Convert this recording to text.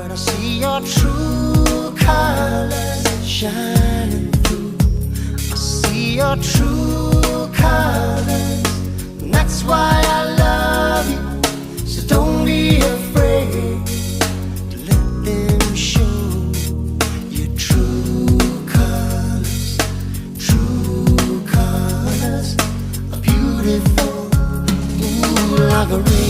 But I see your true colors shining through. I see your true colors, and that's why I love you. So don't be afraid to let them show your true colors. True colors are beautiful, ooh, like a rainbow.